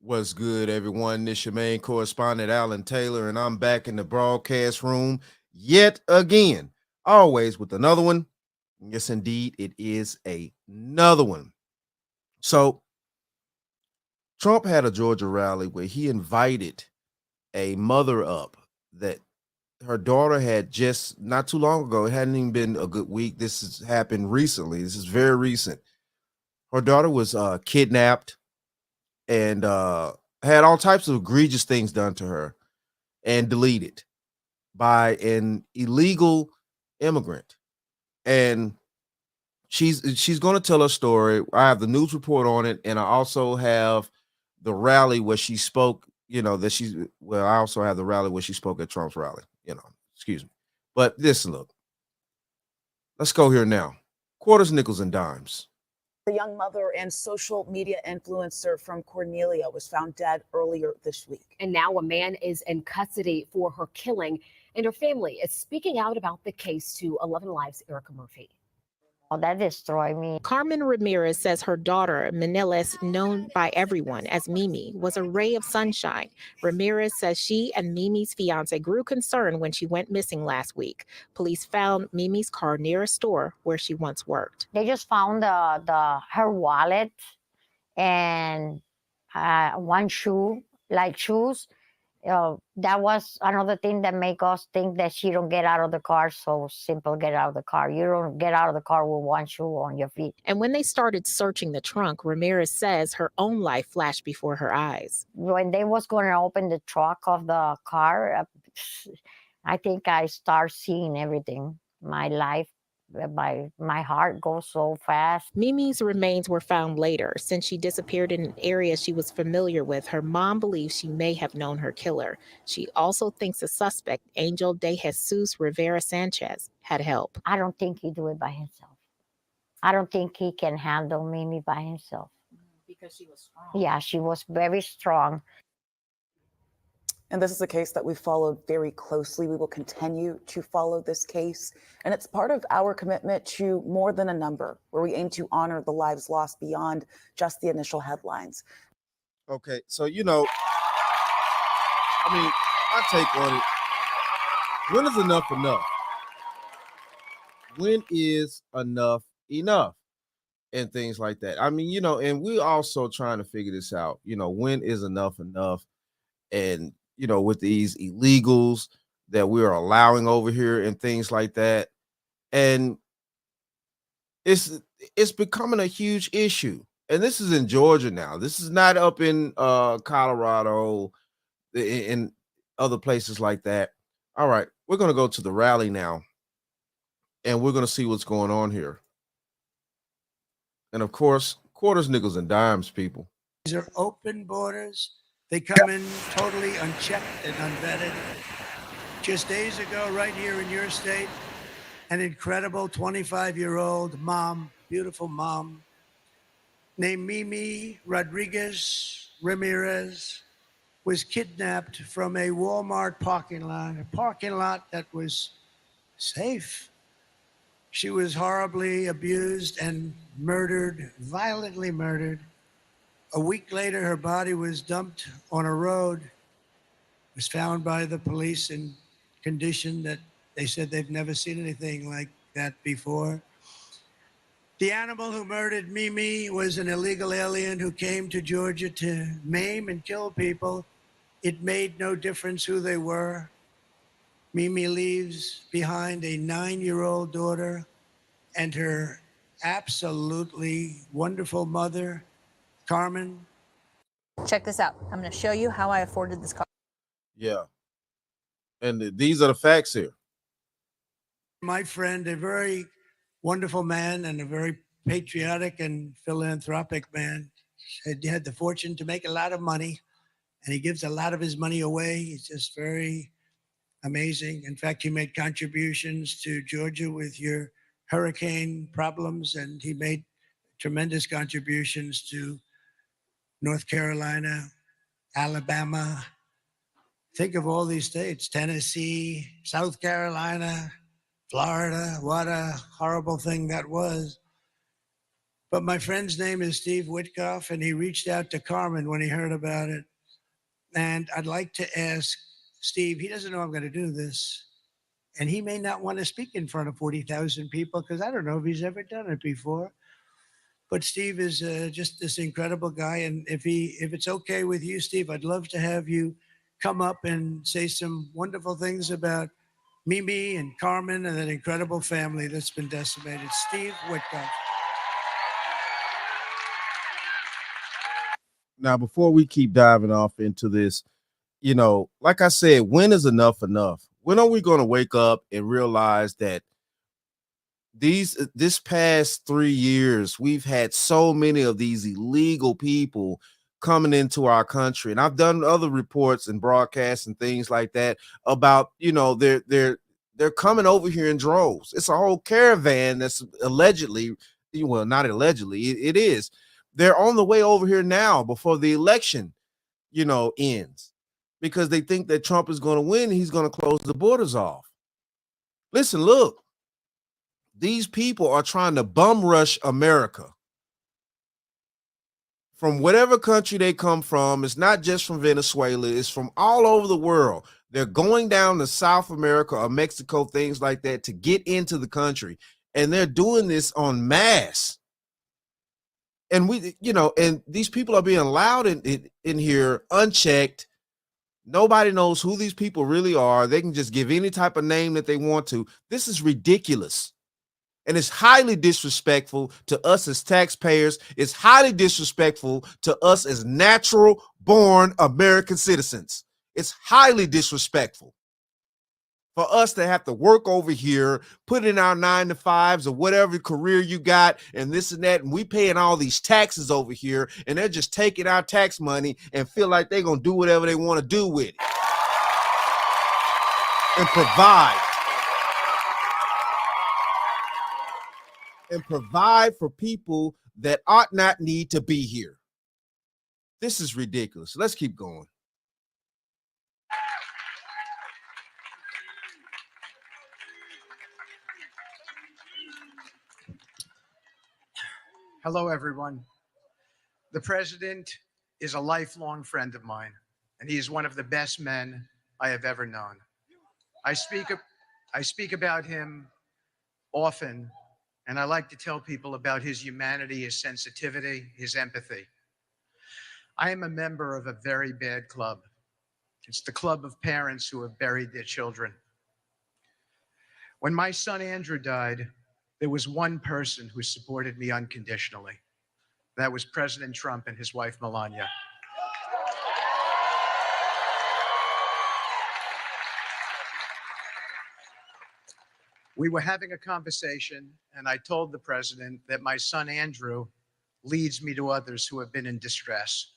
What's good, everyone? This your main correspondent, Alan Taylor, and I'm back in the broadcast room yet again, always with another one. Yes, indeed, it is another one. So, Trump had a Georgia rally where he invited a mother up that her daughter had just not too long ago. It hadn't even been a good week. This has happened recently. This is very recent. Her daughter was kidnapped and had all types of egregious things done to her and deleted by an illegal immigrant. And she's going to tell her story. I have the news report on it, and I also have the rally where she spoke. That she's well. I also have the rally where she spoke at Trump's rally. Excuse me. But listen, look, let's go here now. Quarters, nickels, and dimes. The young mother and social media influencer from Cornelia was found dead earlier this week. And now a man is in custody for her killing, and her family is speaking out about the case to 11 Live's Erica Murphy. Oh, that destroyed me. Carmen Ramirez says her daughter, Manilis, known by everyone as Mimi, was a ray of sunshine. Ramirez says she and Mimi's fiance grew concerned when she went missing last week. Police found Mimi's car near a store where she once worked. They just found her wallet and one shoe, like shoes. That was another thing that make us think that she don't get out of the car. So simple, get out of the car. You don't get out of the car with one shoe on your feet. And when they started searching the trunk, Ramirez says her own life flashed before her eyes. When they was going to open the trunk of the car, I think I start seeing everything. My life, my heart goes so fast. Mimi's remains were found later. Since she disappeared in an area she was familiar with, her mom believes she may have known her killer. She also thinks the suspect, Angel de Jesus Rivera Sanchez, had help. I don't think he do it by himself. I don't think he can handle Mimi by himself. Because she was strong. Yeah, she was very strong. And this is a case that we followed very closely. We will continue to follow this case. And it's part of our commitment to more than a number, where we aim to honor the lives lost beyond just the initial headlines. Okay, so my take on it. When is enough enough? When is enough enough? And things like that. And we're also trying to figure this out. When is enough enough? And with these illegals that we're allowing over here and things like that. And it's becoming a huge issue. And this is in Georgia now. This is not up in Colorado, in other places like that. All right, we're going to go to the rally now, and we're going to see what's going on here. And of course, quarters, nickels, and dimes, people. These are open borders. They come in totally unchecked and unvetted. Just days ago, right here in your state, an incredible 25-year-old mom, beautiful mom, named Mimi Rodriguez Ramirez, was kidnapped from a Walmart parking lot that was safe. She was horribly abused and murdered, violently murdered. A week later, her body was dumped on a road, was found by the police in condition that they said they've never seen anything like that before. The animal who murdered Mimi was an illegal alien who came to Georgia to maim and kill people. It made no difference who they were. Mimi leaves behind a 9-year-old daughter and her absolutely wonderful mother, Carmen. Check this out. I'm going to show you how I afforded this car. Yeah. And these are the facts here. My friend, a very wonderful man and a very patriotic and philanthropic man, had the fortune to make a lot of money, and he gives a lot of his money away. He's just very amazing. In fact, he made contributions to Georgia with your hurricane problems, and he made tremendous contributions to North Carolina, Alabama. Think of all these states, Tennessee, South Carolina, Florida. What a horrible thing that was. But my friend's name is Steve Witkoff, and he reached out to Carmen when he heard about it. And I'd like to ask Steve, he doesn't know I'm going to do this. And he may not want to speak in front of 40,000 people because I don't know if he's ever done it before. But Steve is just this incredible guy. And if it's okay with you, Steve, I'd love to have you come up and say some wonderful things about Mimi and Carmen and that incredible family that's been decimated. Steve Witkoff. Now, before we keep diving off into this, like I said, when is enough enough? When are we going to wake up and realize that this past 3 years we've had so many of these illegal people coming into our country, and I've done other reports and broadcasts and things like that about they're coming over here in droves. It's a whole caravan that's allegedly, well, not allegedly, it is. They're on the way over here now before the election ends, because they think that Trump is going to win and he's going to close the borders off. Listen, look, these people are trying to bum rush America from whatever country they come from. It's not just from Venezuela, it's from all over the world. They're going down to South America or Mexico, things like that, to get into the country. And they're doing this en masse. And and these people are being allowed in here unchecked. Nobody knows who these people really are. They can just give any type of name that they want to. This is ridiculous. And it's highly disrespectful to us as taxpayers. It's highly disrespectful to us as natural born American citizens. It's highly disrespectful for us to have to work over here, put in our 9-to-5s or whatever career you got and this and that. And we paying all these taxes over here, and they're just taking our tax money and feel like they're going to do whatever they want to do with it and provide for people that ought not need to be here. This is ridiculous. Let's keep going. Hello, everyone. The president is a lifelong friend of mine, and he is one of the best men I have ever known. I speak about him often, and I like to tell people about his humanity, his sensitivity, his empathy. I am a member of a very bad club. It's the club of parents who have buried their children. When my son Andrew died, there was one person who supported me unconditionally. That was President Trump and his wife, Melania. We were having a conversation, and I told the president that my son Andrew leads me to others who have been in distress.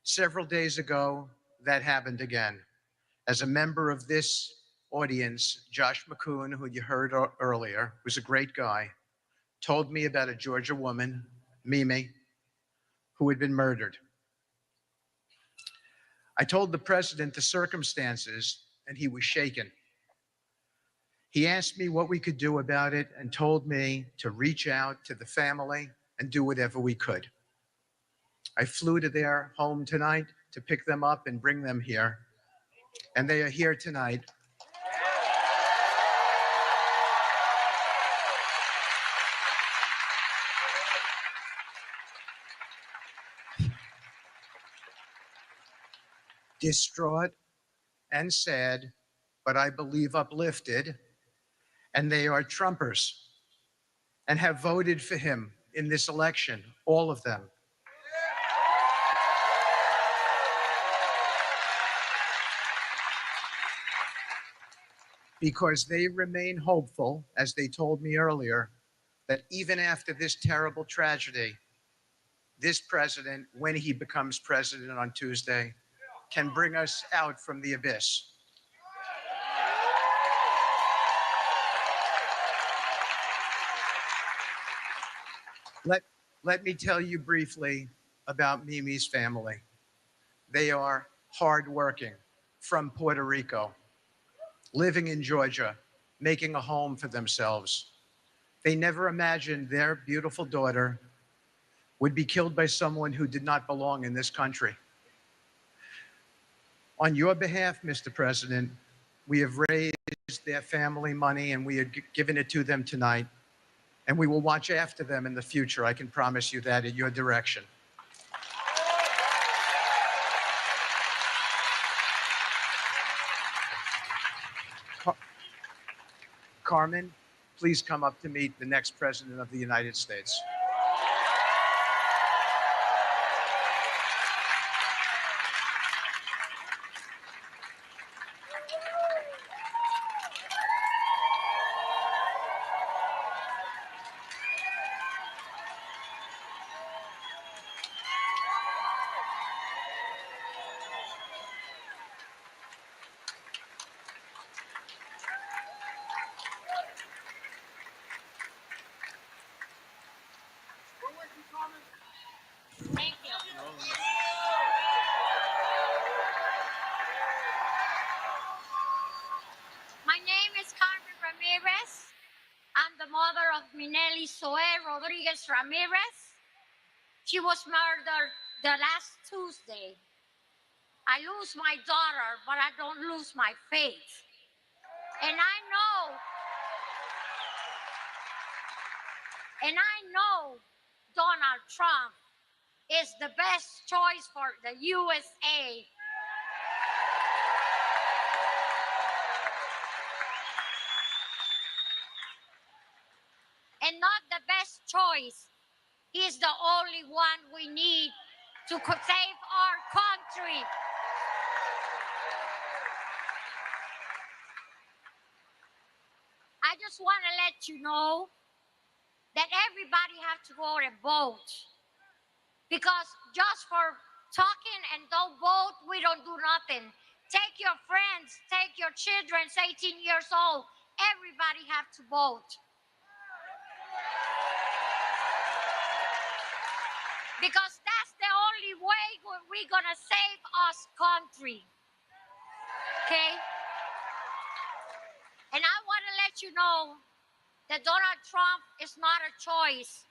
Several days ago, that happened again. As a member of this audience, Josh McCoon, who you heard earlier, was a great guy, told me about a Georgia woman, Mimi, who had been murdered. I told the president the circumstances, and he was shaken. He asked me what we could do about it and told me to reach out to the family and do whatever we could. I flew to their home tonight to pick them up and bring them here, and they are here tonight. Distraught and sad, but I believe uplifted, and they are Trumpers and have voted for him in this election, all of them. Because they remain hopeful, as they told me earlier, that even after this terrible tragedy, this president, when he becomes president on Tuesday, can bring us out from the abyss. Let me tell you briefly about Mimi's family. They are hardworking, from Puerto Rico, living in Georgia, making a home for themselves. They never imagined their beautiful daughter would be killed by someone who did not belong in this country. On your behalf, Mr. President, we have raised their family money and we have given it to them tonight. And we will watch after them in the future. I can promise you that, in your direction. Carmen, please come up to meet the next President of the United States. Thank you. My name is Carmen Ramirez. I'm the mother of Minelli Zoe Rodriguez Ramirez. She was murdered the last Tuesday. I lose my daughter, but I don't lose my faith. And I know Donald Trump is the best choice for the USA. And not the best choice. He's the only one we need to save our country. I just want to let you know that everybody has to go and vote. Because just for talking and don't vote, we don't do nothing. Take your friends, take your children, 18 years old. Everybody have to vote. Because that's the only way we're gonna save us country. Okay? And I want to let you know that Donald Trump is not a choice.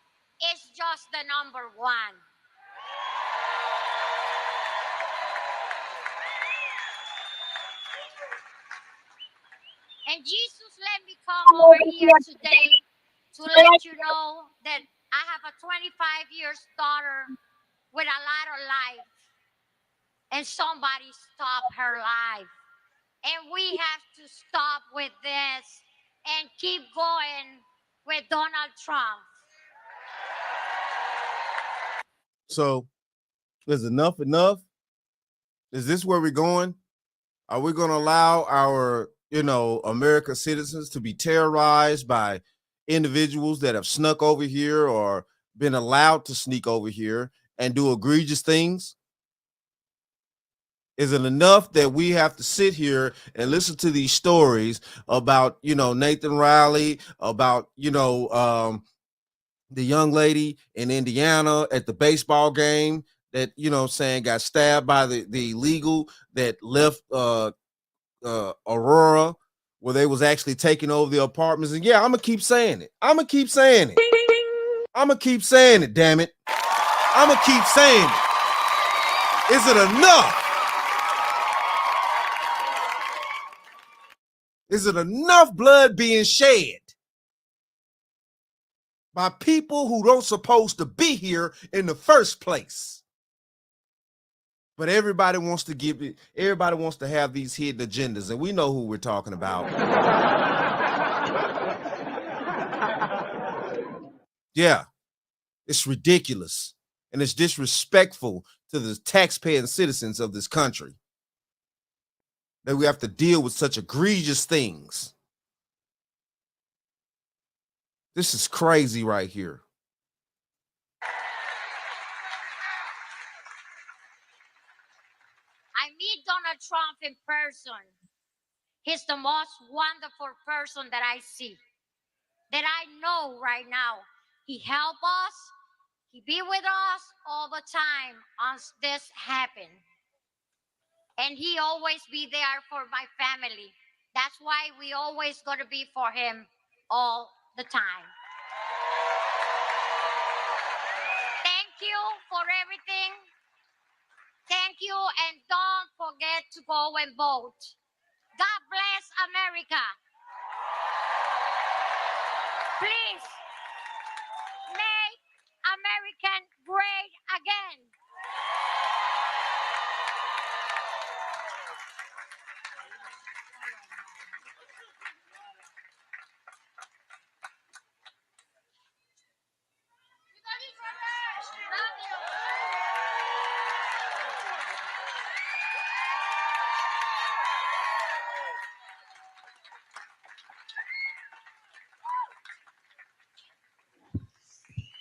It's just the number one. And Jesus let me come over here today to let you know that I have a 25 years daughter with a lot of life. And somebody stopped her life. And we have to stop with this and keep going with Donald Trump. So is enough enough? Is this where we're going? Are we going to allow our, American citizens to be terrorized by individuals that have snuck over here or been allowed to sneak over here and do egregious things? Is it enough that we have to sit here and listen to these stories about, Nathan Riley, about, the young lady in Indiana at the baseball game that, got stabbed by the illegal that left Aurora, where they was actually taking over the apartments? And yeah, I'm gonna keep saying it. I'm gonna keep saying it. I'm gonna keep saying it. Damn it! I'm gonna keep saying it. Is it enough? Is it enough blood being shed by people who don't supposed to be here in the first place? But everybody wants to give it, everybody wants to have these hidden agendas, and we know who we're talking about. Yeah, it's ridiculous, and it's disrespectful to the taxpaying citizens of this country that we have to deal with such egregious things. This is crazy right here. I meet Donald Trump in person. He's the most wonderful person that I see, that I know right now. He helped us. He be with us all the time as this happened. And he always be there for my family. That's why we always got to be for him all the time. you for everything. Thank you, and don't forget to go and vote. God bless America. Please make American great again.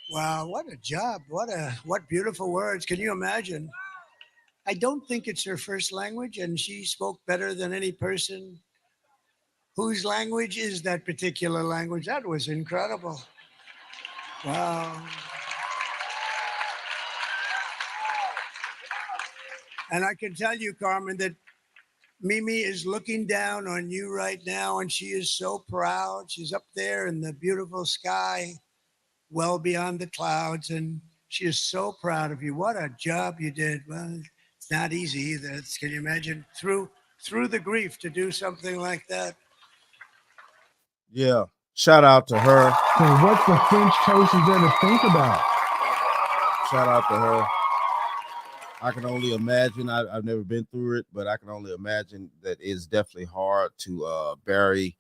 Wow, what a job. What beautiful words. Can you imagine? I don't think it's her first language, and she spoke better than any person whose language is that particular language. That was incredible. Wow. And I can tell you, Carmen, that Mimi is looking down on you right now, and she is so proud. She's up there in the beautiful sky, well beyond the clouds, and she is so proud of you. What a job you did. Well, it's not easy either. Can you imagine through the grief to do something like that? Yeah. Shout out to her. So what the French toast is there to think about? Shout out to her. I can only imagine. I've never been through it, but I can only imagine that it's definitely hard to bury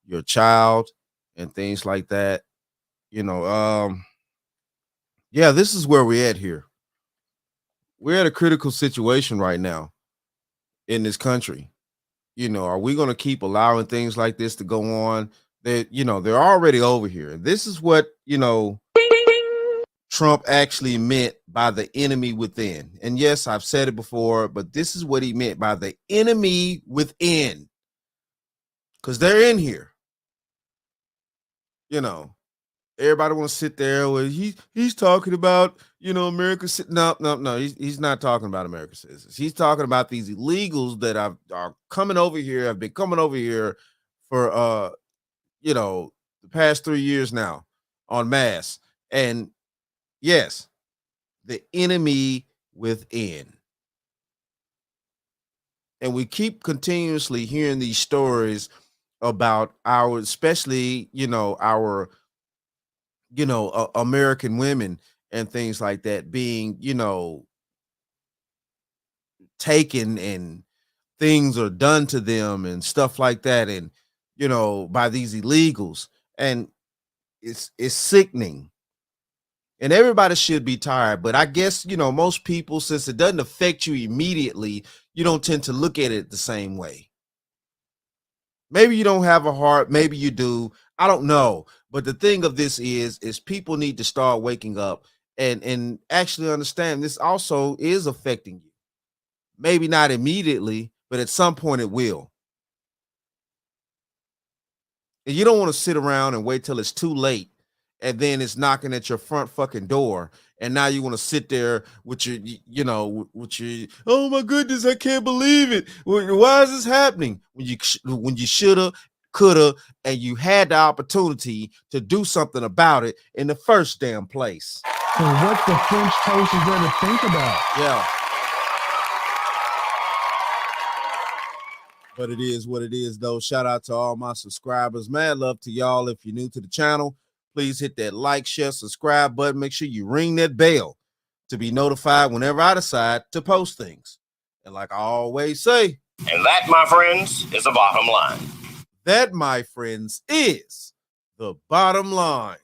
your child and things like that. You know, yeah, this is where we're at here. We're at a critical situation right now in this country. You know, are we going to keep allowing things like this to go on? That, you know, they're already over here. This is what, you know, Trump actually meant by the enemy within. And yes, I've said it before, but this is what he meant by the enemy within. Because they're in here. You know, everybody want to sit there. Well, he's talking about, you know, America. No. He's not talking about American citizens. He's talking about these illegals that are coming over here, have been coming over here for, you know, the past 3 years now en masse. And yes, the enemy within. And we keep continuously hearing these stories about our, especially, you know, our, you know, American women and things like that being, you know, taken and things are done to them and stuff like that. And, you know, by these illegals. And it's sickening. And everybody should be tired. But I guess, you know, most people, since it doesn't affect you immediately, you don't tend to look at it the same way. Maybe you don't have a heart. Maybe you do. I don't know. But the thing of this is people need to start waking up and actually understand this also is affecting you. Maybe not immediately, but at some point it will. And you don't want to sit around and wait till it's too late and then it's knocking at your front fucking door. And now you want to sit there with your, you know, with your, oh my goodness, I can't believe it. Why is this happening? When you shoulda, coulda, and you had the opportunity to do something about it in the first damn place. So what the French toast is there to think about? Yeah. But it is what it is, though. Shout out to all my subscribers. Mad love to y'all. If you're new to the channel, please hit that like, share, subscribe button. Make sure you ring that bell to be notified whenever I decide to post things. And like I always say, and that, my friends, is the bottom line. That, my friends, is the bottom line.